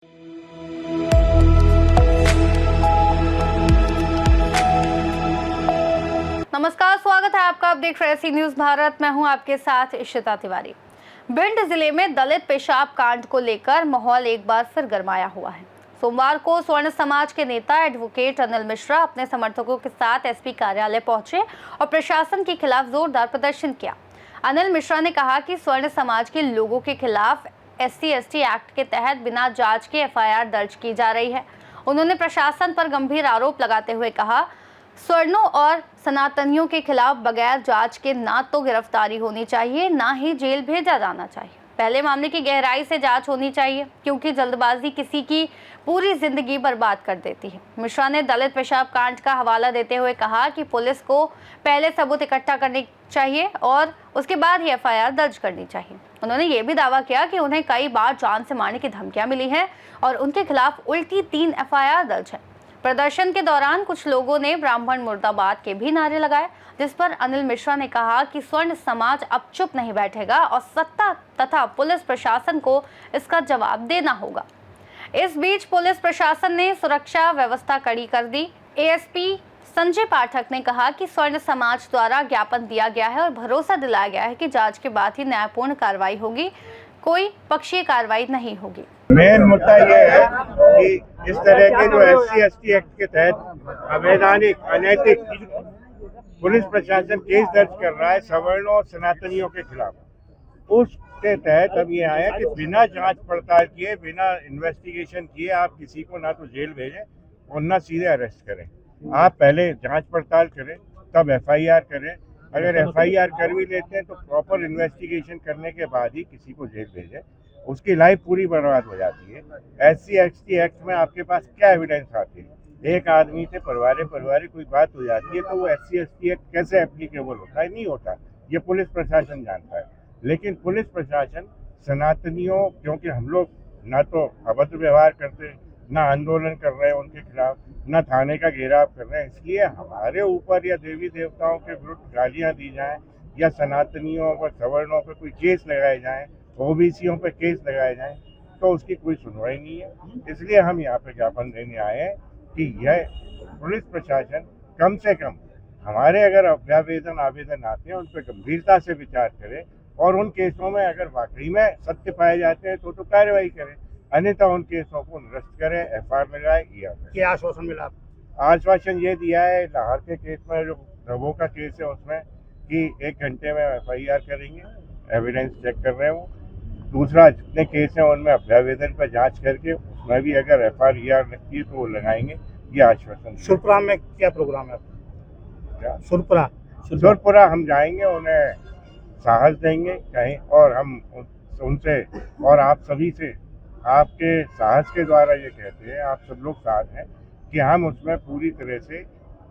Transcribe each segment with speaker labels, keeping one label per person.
Speaker 1: नमस्कार, स्वागत है आपका। आप देख रहे हैं सी न्यूज भारत। मैं हूं आपके साथ इशिता तिवारी। भिंड जिले में दलित पेशाब कांड को लेकर माहौल एक बार फिर गरमाया हुआ है। सोमवार को स्वर्ण समाज के नेता एडवोकेट अनिल मिश्रा अपने समर्थकों के साथ एसपी कार्यालय पहुंचे और प्रशासन के खिलाफ जोरदार प्रदर्शन किया। अनिल मिश्रा ने कहा कि स्वर्ण समाज के लोगों के खिलाफ SC/ST एक्ट के तहत बिना जांच के FIR दर्ज की जा रही है। उन्होंने प्रशासन पर गंभीर आरोप लगाते हुए कहा, स्वर्णों और सनातनियों के खिलाफ बगैर जांच के ना तो गिरफ्तारी होनी चाहिए, ना ही जेल भेजा जाना चाहिए। पहले मामले की गहराई से जांच होनी चाहिए, क्योंकि जल्दबाजी किसी की पूरी जिंदगी बर्बाद कर देती है। मिश्रा ने दलित पेशाब कांड का हवाला देते हुए कहा कि पुलिस को पहले सबूत इकट्ठा करने चाहिए और उसके बाद ही FIR दर्ज करनी चाहिए। उन्होंने ये भी दावा किया कि उन्हें कई बार जान से मारने की धमकियां मिली हैं और उनके खिलाफ उल्टी 3 FIR दर्ज है। प्रदर्शन के दौरान कुछ लोगों ने ब्राह्मण मुर्दाबाद के भी नारे लगाए, जिस पर अनिल मिश्रा ने कहा कि स्वर्ण समाज अब चुप नहीं बैठेगा और सत्ता तथा पुलिस प्रशासन को इसका जवाब देना होगा। इस बीच पुलिस प्रशासन ने सुरक्षा व्यवस्था कड़ी कर दी। ASP संजय पाठक ने कहा कि स्वर्ण समाज द्वारा ज्ञापन दिया गया है और भरोसा दिलाया गया है कि जांच के बाद ही न्यायपूर्ण कार्रवाई होगी, कोई पक्षीय कार्रवाई नहीं होगी।
Speaker 2: मेन मुद्दा ये है कि इस तरह के जो SC/ST एक्ट के तहत अवैधानिक अनैतिक पुलिस प्रशासन केस दर्ज कर रहा है सवर्णों और सनातनियों के खिलाफ, उसके तहत अब ये आया कि बिना जांच पड़ताल किए, बिना इन्वेस्टिगेशन किए आप किसी को ना तो जेल भेजें और ना सीधे अरेस्ट करें। आप पहले जांच पड़ताल करें, तब FIR करें। अगर FIR कर भी लेते हैं तो प्रॉपर इन्वेस्टिगेशन करने के बाद ही किसी को जेल भेजें। उसकी लाइफ पूरी बर्बाद हो जाती है। SC/ST एक्ट में आपके पास क्या एविडेंस आती है? एक आदमी से परिवार कोई बात हो जाती है तो वो SC/ST एक्ट कैसे एप्लीकेबल होता है? नहीं होता। ये पुलिस प्रशासन जानता है। लेकिन पुलिस प्रशासन सनातनियों, क्योंकि हम लोग ना तो अभद्र व्यवहार करते, ना आंदोलन कर रहे हैं उनके खिलाफ, ना थाने का घेराव कर रहे हैं, इसलिए हमारे ऊपर या देवी देवताओं के विरुद्ध गालियां दी जाएं या सनातनियों पर सवर्णों पर कोई केस लगाए जाएं, OBCयों पे केस लगाए जाएं, तो उसकी कोई सुनवाई नहीं है। इसलिए हम यहाँ पे ज्ञापन देने आए हैं कि यह पुलिस प्रशासन कम से कम हमारे अगर आवेदन आते हैं उन पर गंभीरता से विचार करे और उन केसों में अगर वाकई में सत्य पाए जाते हैं तो कार्रवाई करें, अन्यथा उन केसों को निरस्त करें, FIR लगाए।
Speaker 3: क्या आश्वासन मिला?
Speaker 2: आश्वासन ये दिया है लाहौर के केस में, जो रवो का केस है उसमें, कि 1 घंटे में FIR करेंगे, एविडेंस चेक कर रहे हो। दूसरा, जितने केस हैं उनमें अभ्यावेदन पर जांच करके उसमें भी अगर FIR लगती है तो वो लगाएंगे। ये आश्वासन।
Speaker 3: सुरपुरा में क्या प्रोग्राम है?
Speaker 2: क्या सुरपुरा हम जाएंगे, उन्हें साहस देंगे कहीं, और हम उनसे और आप सभी से आपके साहस के द्वारा ये कहते हैं, आप सब लोग साथ हैं कि हम उसमें पूरी तरह से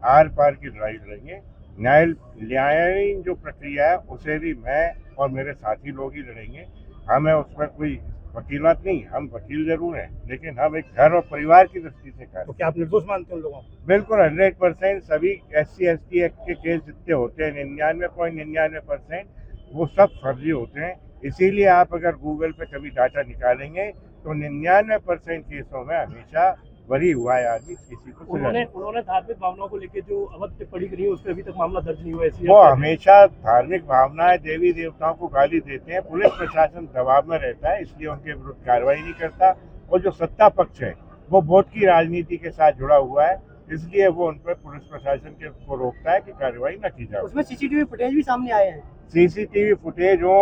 Speaker 2: आर पार की लड़ाई लड़ेंगे। न्यायालयीन जो प्रक्रिया है उसे भी मैं और मेरे साथी लोग ही लड़ेंगे। हमें उसमें कोई वकीलात नहीं, हम वकील जरूर हैं, लेकिन हम एक घर और परिवार की दृष्टि से कर।
Speaker 3: तो क्या आप निर्दोष मानते हैं उन लोगों को?
Speaker 2: बिल्कुल 100% सभी SC/ST एक्ट के केस जितने होते हैं 99.99% वो सब फर्जी होते हैं। इसीलिए आप अगर गूगल पे कभी डाटा निकालेंगे तो 99% केसों में हमेशा बरी हुआ है आदमी, किसी को
Speaker 3: उन्होंने धार्मिक भावनाओं को लेकर जो अवध टिप्पणी करी है उस पर अभी तक मामला दर्ज नहीं हुआ है।
Speaker 2: वो हमेशा धार्मिक भावनाएं, देवी देवताओं को गाली देते हैं। पुलिस प्रशासन दबाव में रहता है, इसलिए उनके विरुद्ध कार्रवाई नहीं करता। और जो सत्ता पक्ष है वो वोट की राजनीति के साथ जुड़ा हुआ है, इसलिए वो उन पर पुलिस प्रशासन के को रोकता है कि कार्रवाई न की जाए।
Speaker 3: उसमें CCTV फुटेज भी सामने आए हैं।
Speaker 2: CCTV फुटेज हो,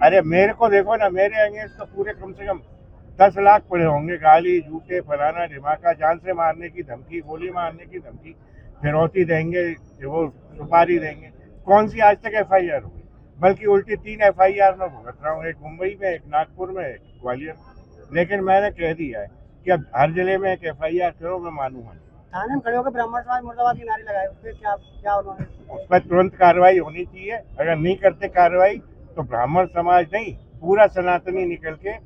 Speaker 2: अरे मेरे को देखो ना, मेरे अगेंस्ट तो पूरे कम से कम 10 लाख पड़े होंगे, गाली, जूते, फलाना ढिमाका, जान से मारने की धमकी, गोली मारने की धमकी, फिरौती देंगे, वो सुपारी देंगे। कौन सी आज तक FIR हुई? बल्कि उल्टी 3 FIR में भुगत रहा हूँ, एक मुंबई में, एक नागपुर में, एक ग्वालियर में। लेकिन मैंने कह दिया है कि अब हर जिले में एक FIR करो, मैं मानूंगा।
Speaker 3: थाने में खड़े होकर ब्राह्मण समाज मुर्दाबाद के नारे लगाए, उस पर क्या उन्होंने?
Speaker 2: उस पर तुरंत कार्रवाई होनी चाहिए। अगर नहीं करते कार्रवाई तो ब्राह्मण समाज नहीं, पूरा सनातनी निकल के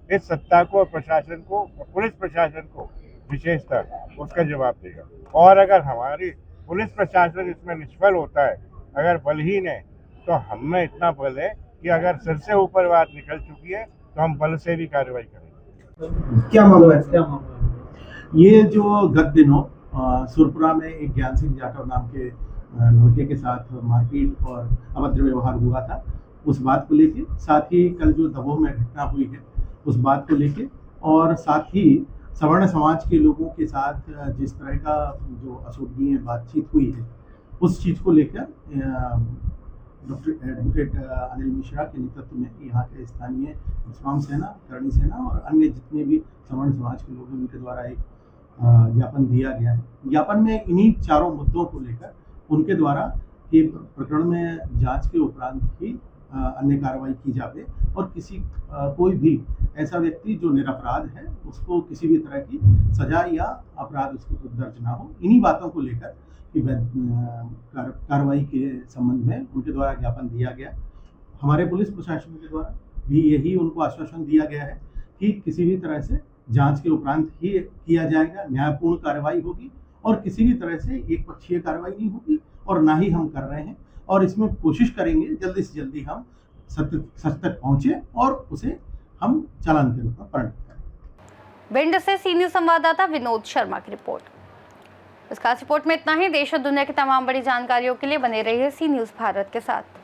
Speaker 2: इस सत्ता को, प्रशासन को, पुलिस प्रशासन को विशेषतः उसका जवाब देगा। और अगर हमारी पुलिस प्रशासन इसमें निष्फल होता है, अगर बलहीन है, तो हम में इतना बल है कि अगर सिर से ऊपर बात निकल चुकी है तो हम बल से भी कार्रवाई करेंगे।
Speaker 4: क्या मामला है? क्या मामला है? ये जो गत दिनों सुरपुरा में एक ज्ञान सिंह जाटव नाम के लड़के के साथ मारपीट और अभद्र व्यवहार हुआ था, उस बात को लेके, साथ ही कल जो दमोह में घटना हुई है उस बात को लेके, और साथ ही सवर्ण समाज के लोगों के साथ जिस तरह का जो अशोभनीय बातचीत हुई है उस चीज़ को लेकर डॉक्टर एडवोकेट अनिल मिश्रा के नेतृत्व में यहाँ के स्थानीय स्वाम सेना, करणी सेना और अन्य जितने भी सवर्ण समाज के लोग हैं उनके द्वारा एक ज्ञापन दिया गया है। ज्ञापन में इन्हीं चारों मुद्दों को लेकर उनके द्वारा ये प्रकरण में जांच के उपरांत ही अन्य कार्रवाई की जाए और कोई भी ऐसा व्यक्ति जो निरपराध है उसको किसी भी तरह की सजा या अपराध उसको दर्ज ना हो। इन्हीं बातों को लेकर कि कार्रवाई के संबंध में उनके द्वारा ज्ञापन दिया गया। हमारे पुलिस प्रशासन के द्वारा भी यही उनको आश्वासन दिया गया है कि किसी भी तरह से जांच के उपरांत ही किया जाएगा, न्यायपूर्ण कार्रवाई होगी और किसी भी तरह से एक पक्षीय कार्रवाई नहीं होगी और ना ही हम कर रहे हैं, और इसमें कोशिश करेंगे जल्दी से जल्दी हम सच तक पहुंचे और उसे हम चालान के रूप में परिणत करें।
Speaker 1: भिंड से सी न्यूज़ संवाददाता विनोद शर्मा की रिपोर्ट। इस खास रिपोर्ट में इतना ही। देश और दुनिया की तमाम बड़ी जानकारियों के लिए बने रहिए सी न्यूज़ भारत के साथ।